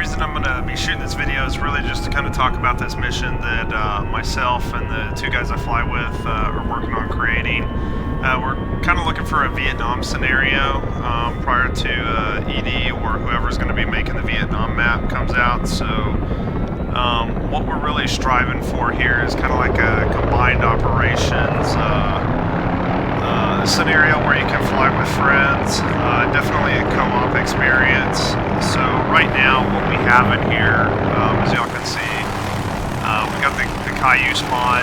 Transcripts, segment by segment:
reason I'm going to be shooting this video is really just to kind of talk about this mission that myself and the two guys I fly with are working on creating. We're kind of looking for a Vietnam scenario prior to ED or whoever's going to be making the Vietnam map comes out. So what we're really striving for here is kind of like a combined operations scenario where you can fly with friends, definitely a co-op experience. So right now what we have in here, as y'all can see, we've got the Cayuse mod,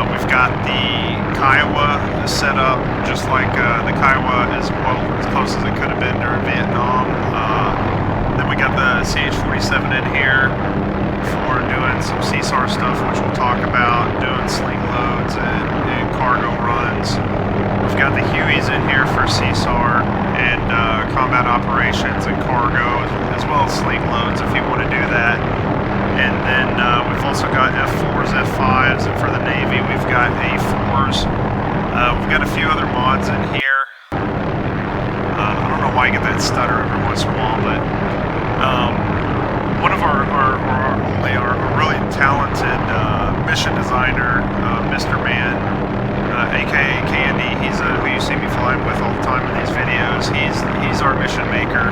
we've got the Kiowa set up just like the Kiowa is, well, as close as it could have been during Vietnam. Then we got the CH-47 in here for doing some CSAR stuff, which we'll talk about, doing sling loads and cargo runs. We've got the Hueys in here for CSAR and combat operations and cargo, as well as sling loads if you want to do that. And then we've also got F4s, F5s, and for the Navy we've got A4s. We've got a few other mods in here. I don't know why I get that stutter every once in a while, but one of our really talented mission designer, Mr. Man, aka Candy, he's who you see me flying with all the time in these videos. He's our mission maker,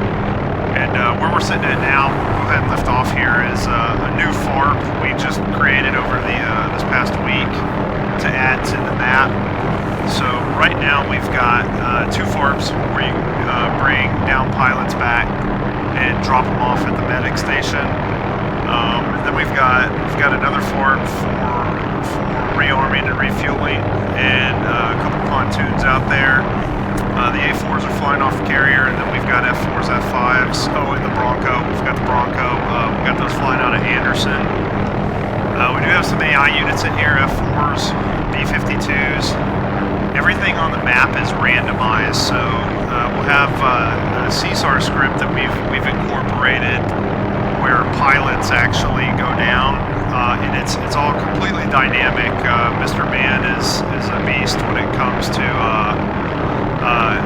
and where we're sitting at now, we'll go ahead and lift off here, is a new FARP we just created over the this past week to add to the map. So right now we've got two FARPs where you bring down pilots back and drop them off at the medic station. And then we've got another FARP for rearming and refueling, and a couple pontoons out there. The A4s are flying off the carrier, and then we've got F4s, F5s. Oh, and the Bronco. We've got the Bronco. We've got those flying out of Anderson. We do have some AI units in here, F4s, B-52s. Everything on the map is randomized, so we'll have a CSAR script that we've incorporated where pilots actually go down, and it's all completely dynamic. Mr. Man is a beast when it comes to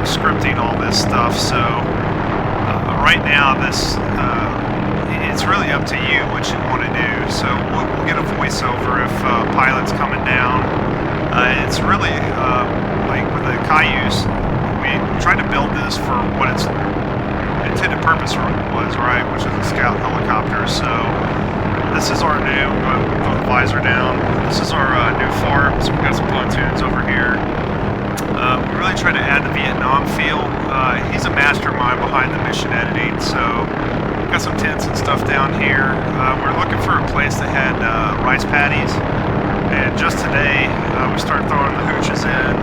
scripting all this stuff. So right now, it's really up to you what you want to do. So we'll get a voiceover if pilots coming down. It's really like with the Cayuse, we tried to build this for what its intended purpose was, right, which is a scout helicopter. So this is our new, throw the visor down, this is our new FARP. So we've got some pontoons over here. We really try to add the Vietnam feel. He's a mastermind behind the mission editing, so we've got some tents and stuff down here. We're looking for a place that had rice paddies, and just today we started throwing the hooches in,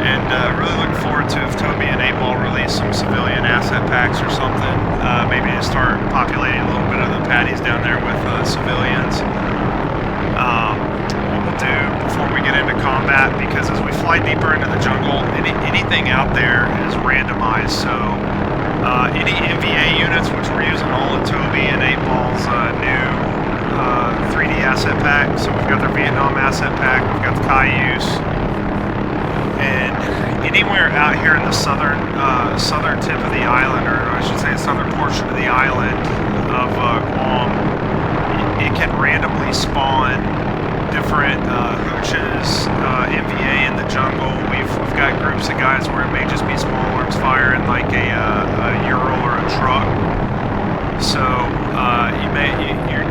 and really looking forward to if Toby and 8-Ball release some civilian asset packs or something, maybe to start populating a little bit of the paddies down there with civilians. What we'll do before we get into combat, because as we fly deeper into the jungle, anything out there is randomized, so any MVA units, which we're using all of Toby and 8-Ball's new 3D asset pack. So we've got their Vietnam asset pack, we've got the Cayuse, and anywhere out here in the southern tip of the island, or I should say the southern portion of the island of Guam, it can randomly spawn different hooches, MVA in the jungle. We've got groups of guys where it may just be small arms firing like a Ural or a truck. So you're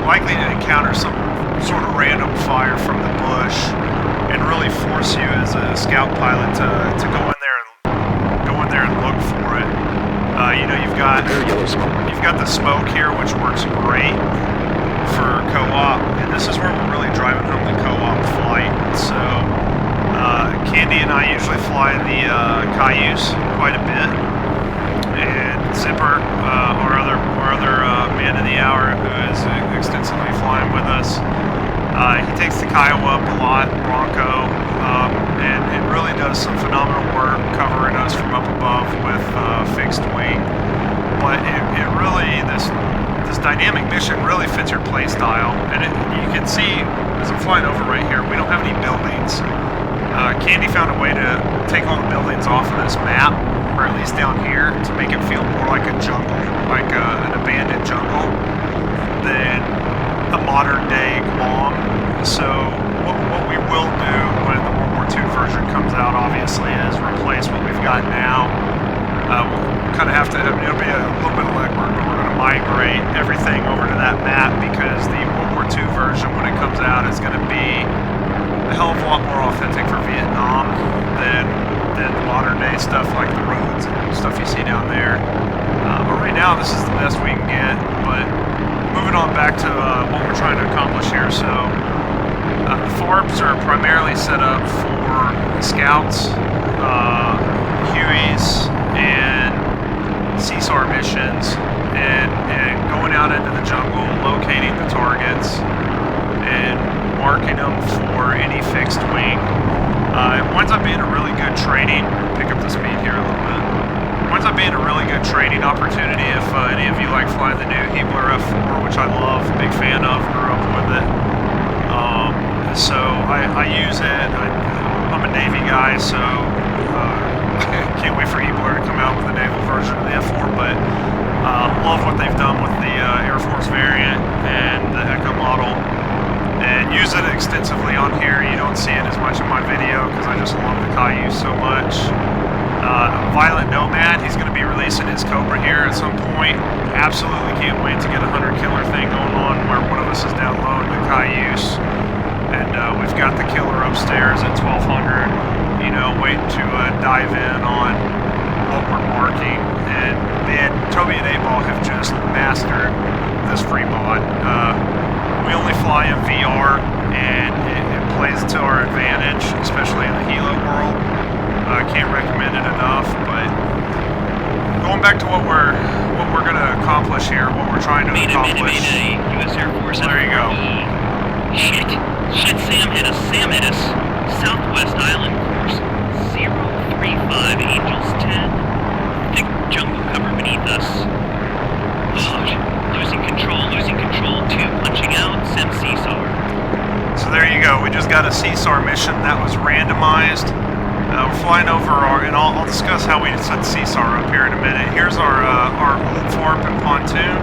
likely to encounter some sort of random fire from the bush, and really force you as a scout pilot to go in there and look for it. You've got the smoke here, which works great for co-op, and this is where we're really driving home the co-op flight. So Candy and I usually fly the Cayuse quite a bit, and Zipper, our other man of the hour, who is extensively flying with us, he takes the Kiowa up a lot, Bronco, and really does some phenomenal work covering us from up above with fixed wing. But it really, this dynamic mission really fits your play style, and you can see as I'm flying over right here, we don't have any buildings. Candy found a way to take all the buildings off of this map, or at least down here, to make it feel more like a jungle, like an abandoned jungle, than a modern day Guam. So what we will do when the World War II version comes out, obviously, is replace what we've got now. We'll kind of have to, it'll be a little bit of legwork, but we're going to migrate everything over to that map, because the World War II version, when it comes out, is going to be a hell of a lot more authentic for Vietnam than the modern day stuff like the roads and stuff you see down there. But right now, this is the best we can get. But moving on back to what we're trying to accomplish here. So the FARPs are primarily set up for scouts, Hueys, and CSAR missions, and going out into the jungle, locating the targets, and marking them for any fixed wing. It winds up being a really good training. Pick up the speed here a little bit. It winds up being a really good training opportunity if any of you like flying the new Hebler F4, which I love, big fan of, grew up with it. So I use it. I'm a Navy guy, so can't wait for Hebler to come out with a naval version of the F4, but love what they've done with the Air Force variant and the Echo model, and use it extensively on here. You don't see it as much in my video because I just love the Cayuse so much. Violent Nomad, he's going to be releasing his Cobra here at some point. Absolutely can't wait to get a 100 killer thing going on where one of us is downloading the Cayuse, and we've got the killer upstairs at 1200, you know, waiting to dive in on what we're marking. And man, Toby and 8Ball have just mastered this free mod. We only fly in VR, and it plays to our advantage, especially in the Hilo world. I can't recommend it enough. But going back to what we're going to accomplish here, what we're trying to accomplish. Mayday, U.S. Air Force. There you go. Shit, Sam hit us. Southwest Island course 035, Angels 10. Thick jungle cover beneath us. Losing control, 2 punching out, Sim CSAR. So there you go, we just got a CSAR mission that was randomized. We're flying over and I'll discuss how we set CSAR up here in a minute. Here's our old FARP and pontoon.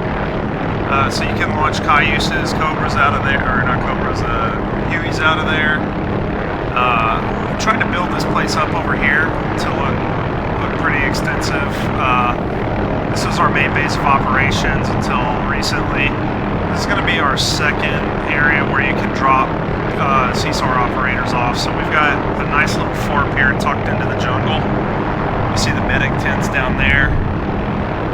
So you can launch Cayuses, Cobras out of there, or not Cobras, Hueys out of there. I'm trying to build this place up over here to look pretty extensive. This was our main base of operations until recently. This is going to be our second area where you can drop CSAR operators off. So we've got a nice little FARP here tucked into the jungle. You see the medic tents down there.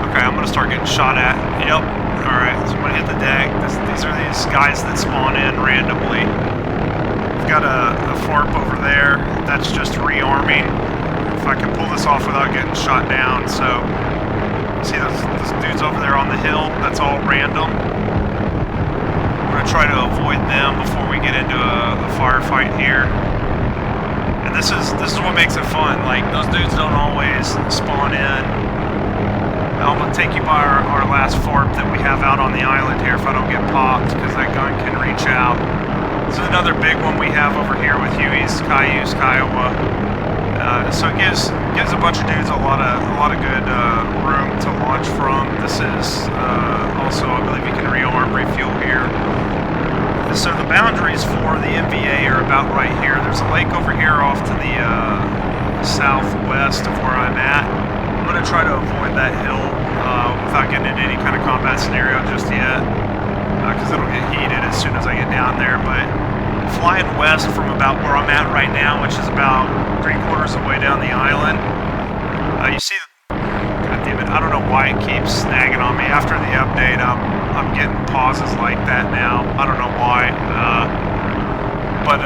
Okay, I'm going to start getting shot at. Yep. Alright, so I'm going to hit the deck. These are these guys that spawn in randomly. We've got a FARP over there. That's just rearming. If I can pull this off without getting shot down. So, see those dudes over there on the hill? That's all random. We're going to try to avoid them before we get into a firefight here. And this is what makes it fun. Like, those dudes don't always spawn in. I'm going to take you by our last FARP that we have out on the island here if I don't get popped, because that gun can reach out. This is another big one we have over here with Hueys, Cayuse, Kiowa. So it gives a bunch of dudes a lot of good room to launch from. This is also, I believe you can rearm, refuel here. So the boundaries for the MVA are about right here. There's a lake over here off to the southwest of where I'm at. I'm going to try to avoid that hill without getting into any kind of combat scenario just yet, because it'll get heated as soon as I get down there. But flying west from about where I'm at right now, which is about 3/4 of the way down the island, you see, god damn it, I don't know why it keeps snagging on me. After the update, I'm getting pauses like that now. I don't know why. But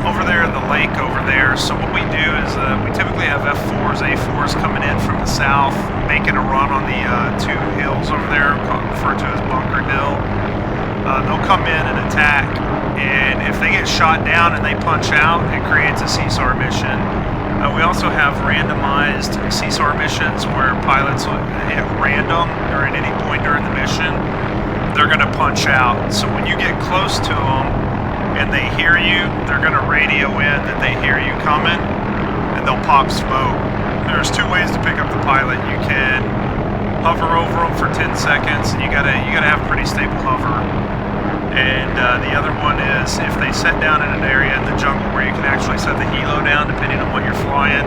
over there, the lake over there, so what we do is we typically have F4s, A4s coming in from the south, making a run on the 2 hills over there, referred to as Bunker Hill. They'll come in and attack, and if they get shot down and they punch out, it creates a CSAR mission. We also have randomized CSAR missions where pilots will hit random or at any point during the mission, they're going to punch out. So when you get close to them, and they hear you, they're going to radio in that they hear you coming, and they'll pop smoke. There's two ways to pick up the pilot. You can hover over them for 10 seconds, and you gotta have pretty stable hover. And the other one is if they set down in an area in the jungle where you can actually set the helo down depending on what you're flying.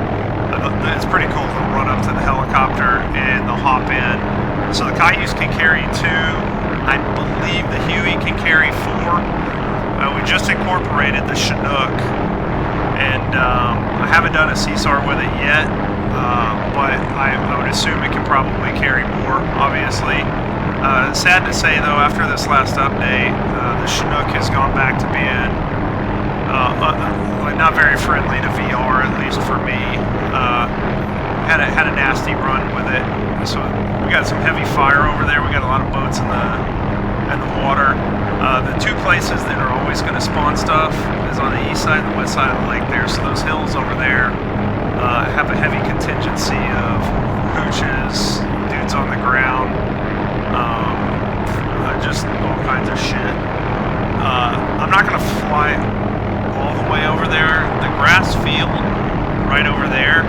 It's pretty cool. They'll run up to the helicopter and they'll hop in. So the Cayuse can carry 2. I believe the Huey can carry 4. We just incorporated the Chinook, and I haven't done a CSAR with it yet, but I would assume it can probably carry more, obviously. Sad to say, though, after this last update, the Chinook has gone back to being not very friendly to VR, at least for me. Had a nasty run with it. So we got some heavy fire over there. We got a lot of boats in the water. The two places that are always going to spawn stuff is on the east side and the west side of the lake there. So those hills over there have a heavy contingency of hooches, dudes on the ground, just all kinds of shit. I'm not going to fly all the way over there. The grass field right over there.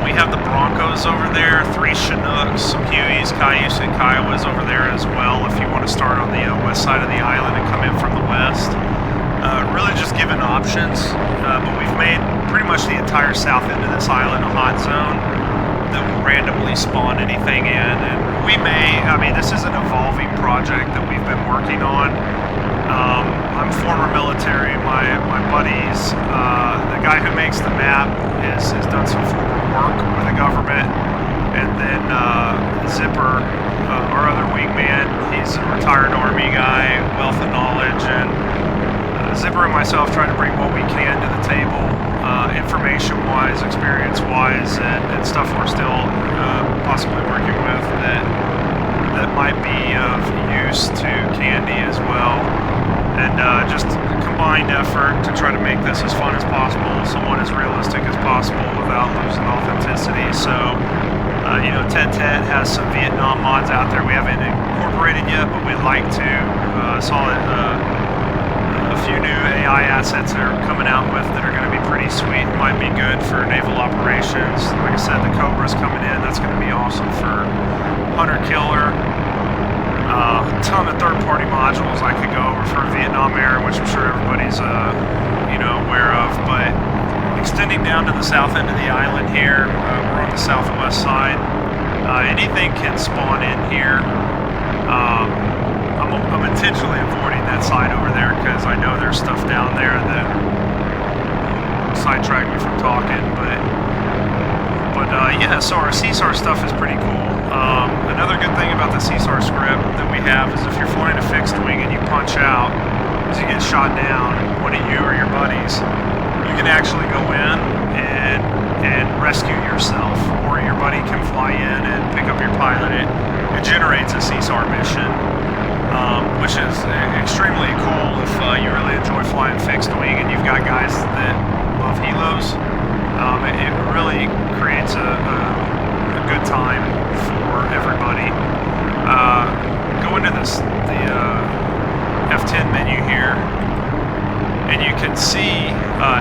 We have the Broncos over there, 3 Chinooks, some Hueys, Cayuse, and Kiowas over there as well if you want to start on the west side of the island and come in from the west. Really just giving options, but we've made pretty much the entire south end of this island a hot zone that will randomly spawn anything in. And we may, I mean, this is an evolving project that we've been working on. I'm former military. My buddies, the guy who makes the map has done some former work with the government, and then Zipper, our other wingman, he's a retired Army guy, wealth of knowledge, and Zipper and myself try to bring what we can to the table, information-wise, experience-wise, and stuff we're still possibly working with that might be of use to Candy as well. And just a combined effort to try to make this as fun as possible, somewhat as realistic as possible without losing authenticity. So, you know, Ted has some Vietnam mods out there we haven't incorporated yet, but we'd like to. Saw a few new AI assets that are coming out with that are going to be pretty sweet, might be good for naval operations. Like I said, the Cobra's coming in, that's going to be awesome for hunter-killer. A ton of third-party modules I could go over for Vietnam Air, which I'm sure everybody's, you know, aware of. But extending down to the south end of the island here, we're on the southwest side. Anything can spawn in here. I'm intentionally avoiding that side over there because I know there's stuff down there that sidetrack me from talking. But yeah, so our CSAR stuff is pretty cool. Another good thing about the CSAR script that we have is if you're flying a fixed wing and you punch out as you get shot down, one of you or your buddies, you can actually go in and rescue yourself, or your buddy can fly in and pick up your pilot. It generates a CSAR mission, which is extremely cool if you really enjoy flying fixed wing and you've got guys that love helos. It really creates a good time for everybody. Go into the F10 menu here, and you can see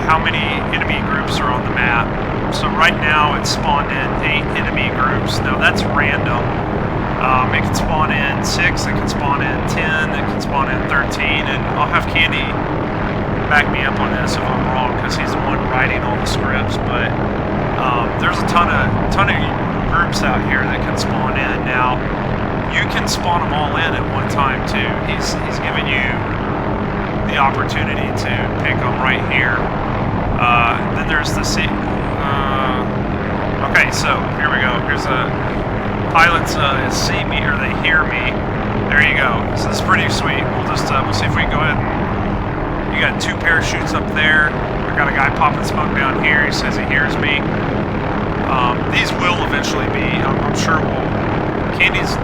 how many enemy groups are on the map. So right now it's spawned in 8 enemy groups. Now that's random. It can spawn in 6, it can spawn in 10, it can spawn in 13, and I'll have Candy back me up on this if I'm wrong, because he's the one writing all the scripts. But there's a ton of groups out here that can spawn in. Now you can spawn them all in at one time too. He's giving you the opportunity to pick them right here. Then there's the okay, so here we go. Here's a pilots see me or they hear me. There you go. So this is pretty sweet. We'll see if we can go ahead and, you got 2 parachutes up there. I got a guy popping smoke down here. He says he hears me. These will eventually be, I'm sure Candy's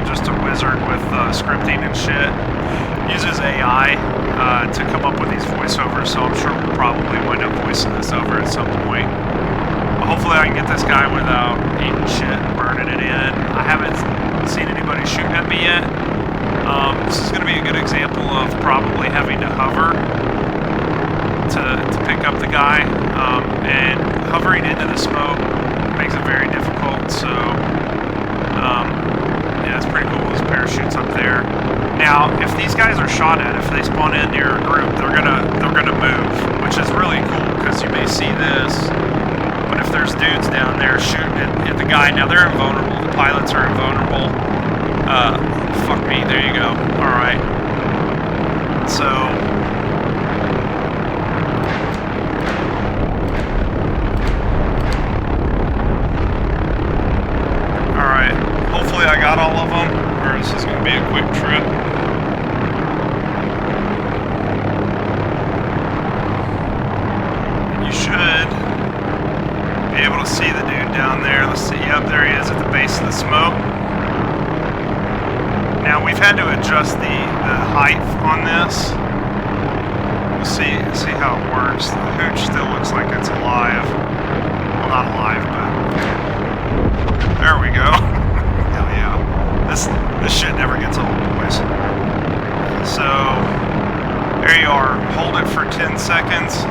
just a wizard with scripting and shit. Uses AI to come up with these voiceovers, so I'm sure we'll probably wind up voicing this over at some point. But hopefully I can get this guy without eating shit and burning it in. I haven't seen anybody shooting at me yet. This is going to be a good example of probably having to hover to pick up the guy. And hovering into the smoke makes it very difficult. So yeah, it's pretty cool. There's parachutes up there. Now, if these guys are shot at, if they spawn in near a group, they're gonna move, which is really cool because you may see this. But if there's dudes down there shooting at the guy, now they're invulnerable. The pilots are invulnerable. Fuck me. There you go. All right. So. Alright, hopefully I got all of them, or this is going to be a quick trip. You should be able to see the dude down there. Let's see, yep, there he is at the base of the smoke. Now we've had to adjust the height on this. We'll see how it works. The hooch still looks like it's alive. Well, not alive, but there we go. Hell yeah. This shit never gets old, boys. So, there you are. Hold it for 10 seconds.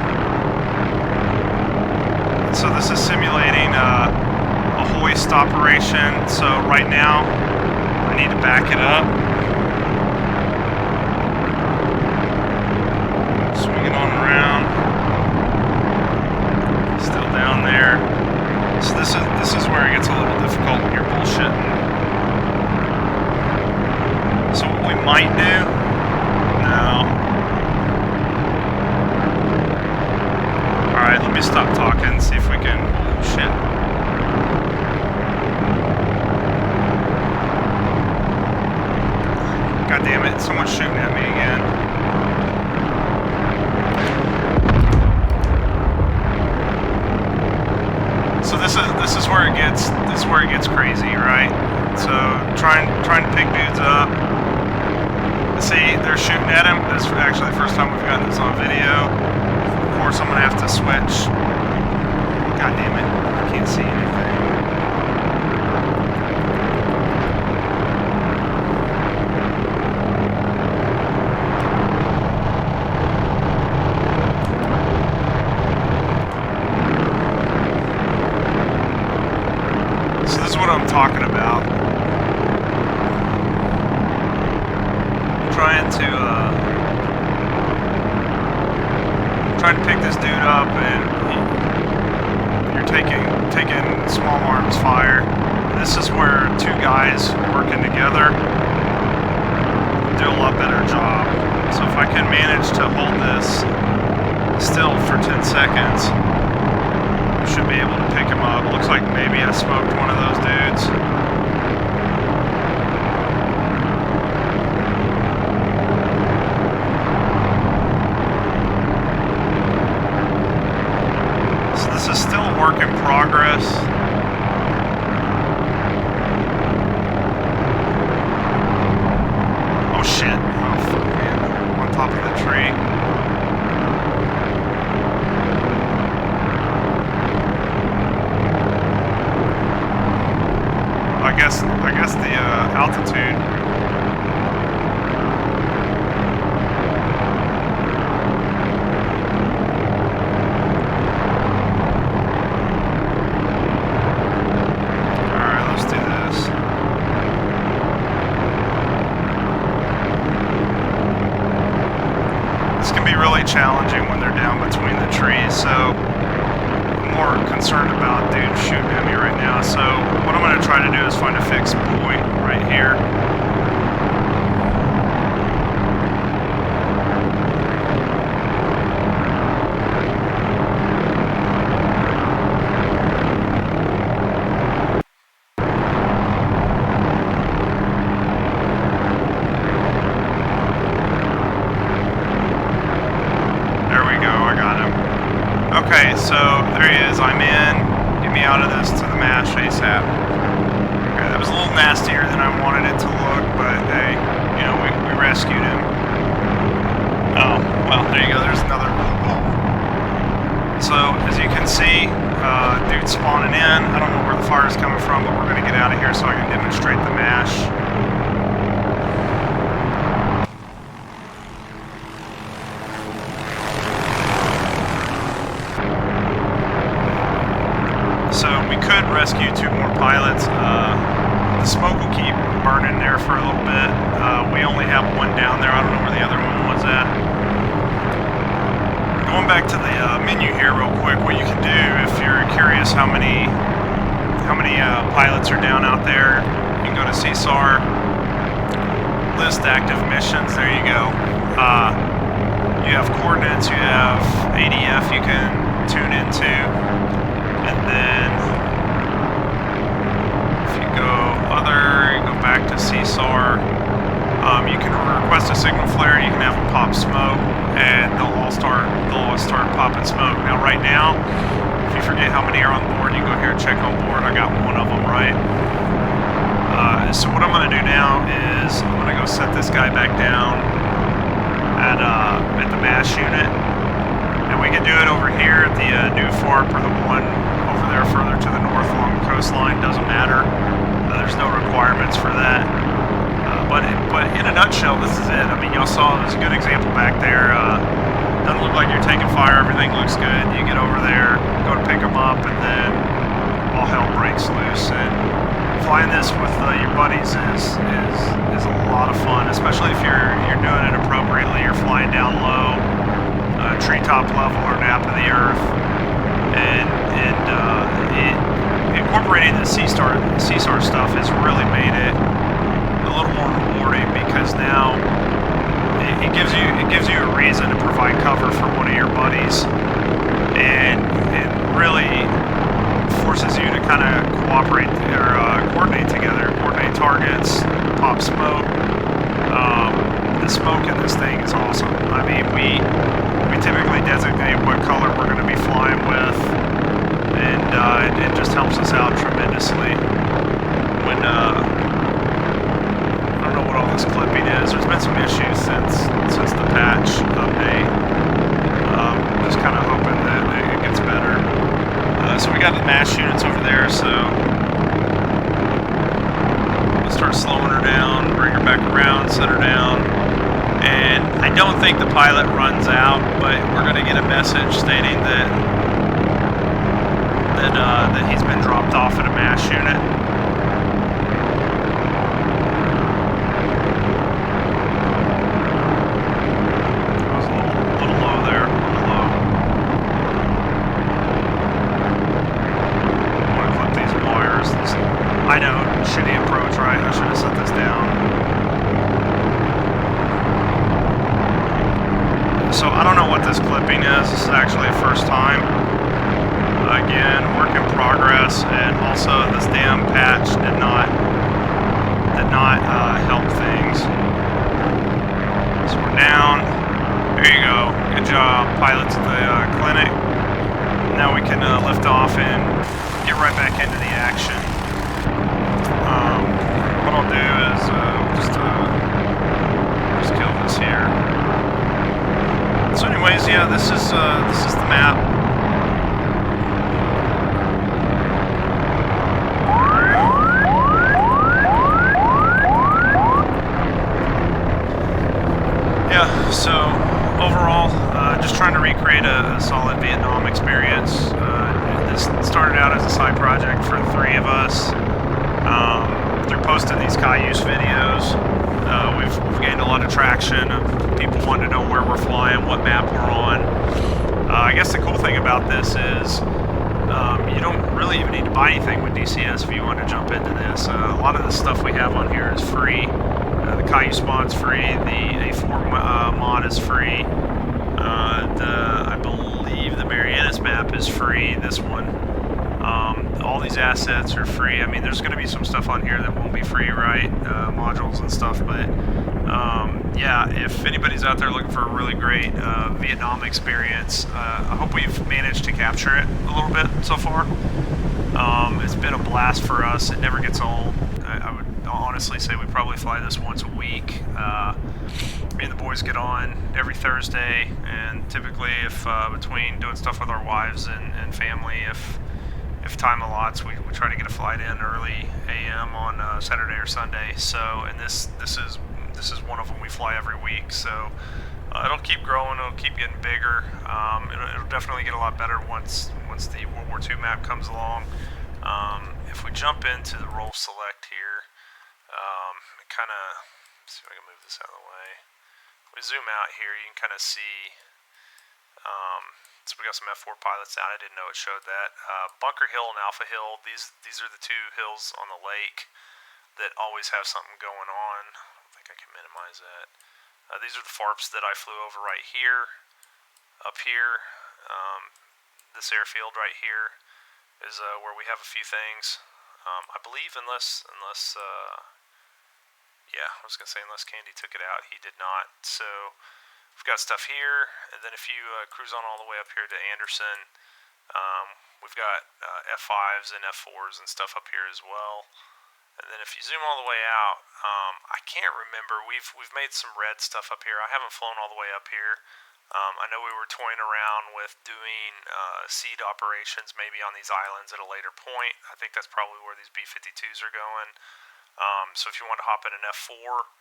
So this is simulating a hoist operation. So right now, I need to back it up. Swing it on around. Still down there. So this is where it gets a little difficult when you're bullshitting. So what we might do? No. Alright, let me stop talking, see if we can... Oh, shit. God damn it, someone's shooting at me again. So this is where it gets crazy, right? So trying to pick dudes up. See, they're shooting at him. This is actually the first time we've gotten this on video. Of course, I'm gonna have to switch. God damn it, I can't see anything. So this is what I'm talking about. Trying to pick this dude up, and you're taking small arms fire. This is where two guys working together do a lot better job. So if I can manage to hold this still for 10 seconds, I should be able to pick him up. Looks like maybe I smoked one of those dudes. This is still a work in progress. Oh shit. Oh fuck, man. I'm on top of the tree. I guess the altitude. Challenging when they're down between the trees, so I'm more concerned about dudes shooting at me right now. So what I'm going to try to do is find a fixed point right here. Okay, so there he is. I'm in. Get me out of this to the MASH ASAP. Okay, that was a little nastier than I wanted it to look, but hey, you know, we rescued him. Oh, well, there you go. There's another. So, as you can see, dude spawning in. I don't know where the fire is coming from, but we're going to get out of here so I can demonstrate the MASH. we could rescue 2 more pilots. The smoke will keep burning there for a little bit. We only have one down there. I don't know where the other one was at. Going back to the menu here real quick, what you can do if you're curious how many pilots are down out there, you can go to CSAR, list active missions, there you go. You have coordinates, you have ADF you can tune into, and then if you go other, you go back to CSAR, you can request a signal flare, you can have them pop smoke, and they'll all start popping smoke. Now right now, if you forget how many are on board, you go here and check on board. I got one of them right. So what I'm going to do now is I'm going to go set this guy back down at the MASH unit, and we can do it over here at the new FARP or the one over there further to the north along the coastline. Doesn't matter. There's no requirements for that. But in a nutshell, this is it. I mean, y'all saw there's a good example back there. Doesn't look like you're taking fire. Everything looks good. You get over there, go to pick them up, and then all hell breaks loose. And flying this with your buddies is a lot of fun, especially if you're doing it appropriately. You're flying down low, treetop level or nap of the earth, and incorporating the CSAR stuff has really made it a little more rewarding, because now it gives you a reason to provide cover for one of your buddies, and it really forces you to kind of cooperate or coordinate together, coordinate targets, pop smoke. The smoke in this thing is awesome. I mean, we typically designate what color we're going to be flying with, and it just helps us out tremendously. When I don't know what all this clipping is. There's been some issues since the patch update. Just kind of hoping that it gets better. So we got the MASH units over there, so we'll start slowing her down, bring her back around, set her down. And I don't think the pilot runs out, but we're going to get a message stating that he's been dropped off at a MASH unit. I know, shitty approach, right? I should have set this down. So I don't know what this clipping is. This is actually a first time. Again, work in progress, and also this damn patch did not help things. So we're down. There you go. Good job, pilots at the clinic. Now we can lift off and get right back into the action. What I'll do is just kill this here. So anyways, yeah, this is the map. Yeah, so overall, just trying to recreate a solid Vietnam experience. This started out as a side project for the 3 of us. Through posting these Cayuse videos, we've gained a lot of traction of people wanting to know where we're flying, what map we're on. I guess the cool thing about this is you don't really even need to buy anything with DCS if you want to jump into this. A lot of the stuff we have on here is free. The Cayuse mod's free, the A4 mod is free, I believe the Marianas map is free, this one. All these assets are free. I mean, there's going to be some stuff on here that won't be free, right? Modules and stuff, but yeah, if anybody's out there looking for a really great Vietnam experience, I hope we've managed to capture it a little bit so far. It's been a blast for us. It never gets old. I would honestly say we probably fly this once a week. Me and the boys get on every Thursday, and typically if between doing stuff with our wives and family, if time allots, we try to get a flight in early AM on Saturday or Sunday. So, and this is one of them we fly every week. So it'll keep growing. It'll keep getting bigger. It'll definitely get a lot better once the World War II map comes along. If we jump into the roll select here, it kind of, see if I can move this out of the way. We zoom out here, you can kind of see, so we got some F4 pilots out. I didn't know it showed that. Bunker Hill and Alpha Hill, these are the two hills on the lake that always have something going on. I think I can minimize that. These are the FARPs that I flew over right here. Up here, this airfield right here is where we have a few things. I believe unless yeah, I was gonna say unless Candy took it out, he did not. So we've got stuff here, and then if you cruise on all the way up here to Anderson, we've got F5s and F4s and stuff up here as well. And then if you zoom all the way out, I can't remember. We've made some red stuff up here. I haven't flown all the way up here. I know we were toying around with doing seed operations maybe on these islands at a later point. I think that's probably where these B-52s are going. So if you want to hop in an F4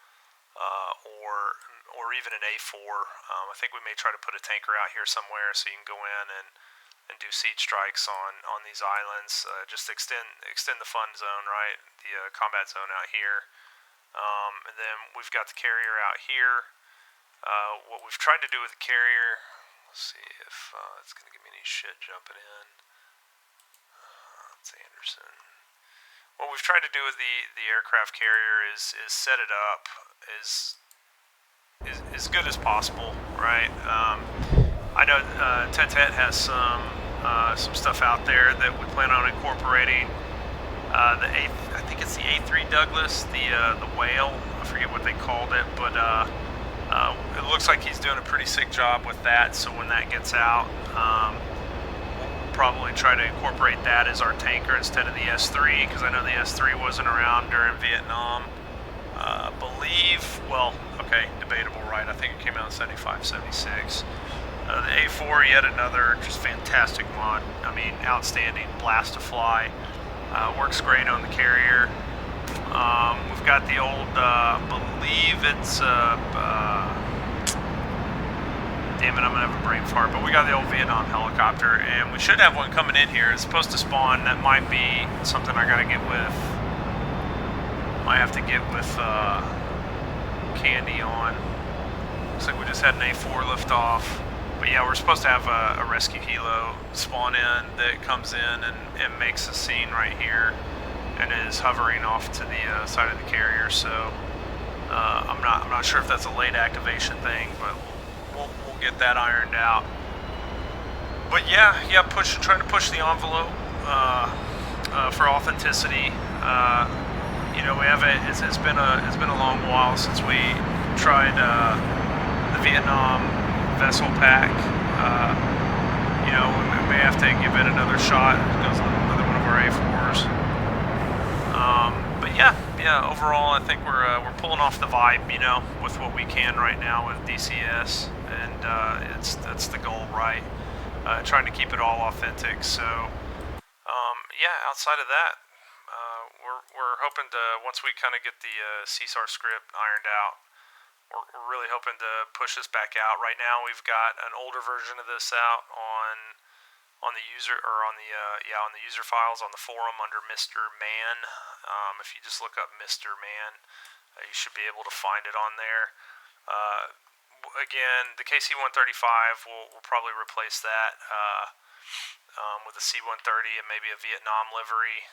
or even an A4, I think we may try to put a tanker out here somewhere so you can go in and do seed strikes on these islands. Just extend the fun zone, right? The combat zone out here. And then we've got the carrier out here. What we've tried to do with the carrier, let's see if it's going to give me any shit jumping in. It's Anderson. What we've tried to do with the aircraft carrier is set it up as good as possible, right? I know Tet has some stuff out there that we plan on incorporating. I think it's the A3 Douglas, the whale. I forget what they called it, but it looks like he's doing a pretty sick job with that. So when that gets out, we'll probably try to incorporate that as our tanker instead of the S3, because I know the S3 wasn't around during Vietnam. Well, okay, debatable, right? I think it came out in 75, 76. The A4, yet another just fantastic mod. I mean, outstanding, blast to fly. Works great on the carrier. We've got the old, believe it's, damn it, I'm gonna have a brain fart, but we got the old Vietnam helicopter, and we should have one coming in here. It's supposed to spawn. That might be something I gotta get with, might have to get with, Candy on. Looks like we just had an A4 lift off. But yeah, we're supposed to have a rescue helo spawn in that comes in and makes a scene right here and is hovering off to the side of the carrier. So I'm not sure if that's a late activation thing, but we'll get that ironed out. But yeah, trying to push the envelope for authenticity. You know, it's been a long while since we tried the Vietnam vessel pack. You know, we may have to give it another shot. It goes another one of our A4s. But yeah, overall, I think we're pulling off the vibe, you know, with what we can right now with DCS, and that's the goal, right? Trying to keep it all authentic. So yeah, outside of that, we're hoping to, once we kind of get the CSAR script ironed out, we're really hoping to push this back out. Right now, we've got an older version of this out on the user, or on the user files on the forum under Mr. Man. If you just look up Mr. Man, you should be able to find it on there. Again, the KC-135 will probably replace that with a C-130 and maybe a Vietnam livery.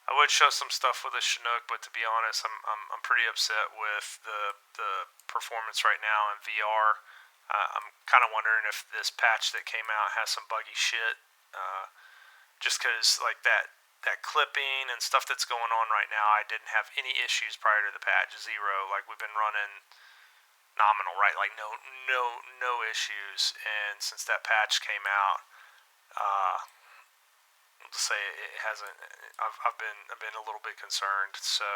I would show some stuff with a Chinook, but to be honest, I'm pretty upset with the performance right now in VR. I'm kind of wondering if this patch that came out has some buggy shit. Just because like that clipping and stuff that's going on right now, I didn't have any issues prior to the patch. Zero. Like we've been running nominal, right? Like no issues. And since that patch came out, to say it hasn't. I've been a little bit concerned, so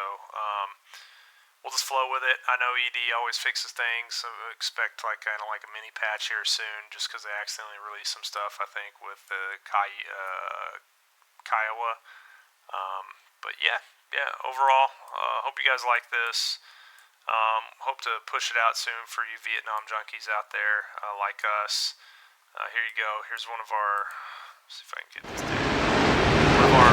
we'll just flow with it. I know ED always fixes things, so expect kind of like a mini patch here soon, just because they accidentally released some stuff, I think, with the Kiowa. But yeah. Overall, hope you guys like this. Hope to push it out soon for you Vietnam junkies out there like us. Here you go. Here's one of our. Let's see if I can get this thing. One of our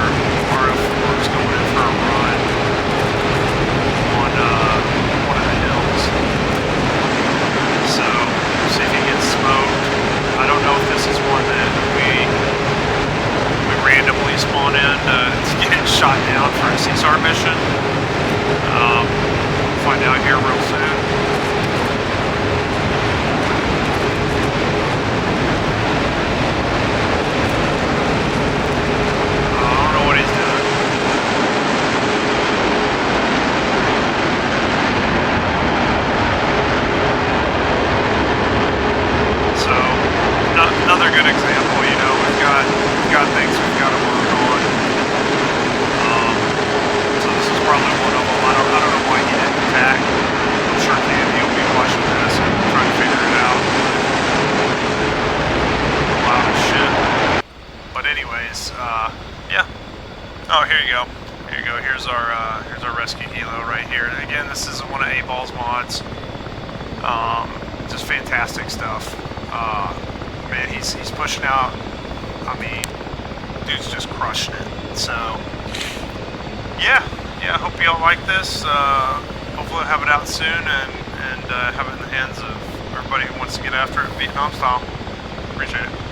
shot down for a CSAR mission. Find out here real soon. I don't know what he's doing. So, another good example, you know, we've got things we've got to work on. So this is probably one of them. I don't know why he didn't attack. I'm sure Candy will be watching this and trying to figure it out. Loud as shit. But anyways, yeah. Oh, here you go. Here you go. Here's our rescue helo right here. And again, this is one of A-Ball's mods. Just fantastic stuff. Man, he's pushing out. I mean, dude's just crushing it. So, yeah, hope y'all like this. Hopefully I'll have it out soon and have it in the hands of everybody who wants to get after it Vietnam style. Appreciate it.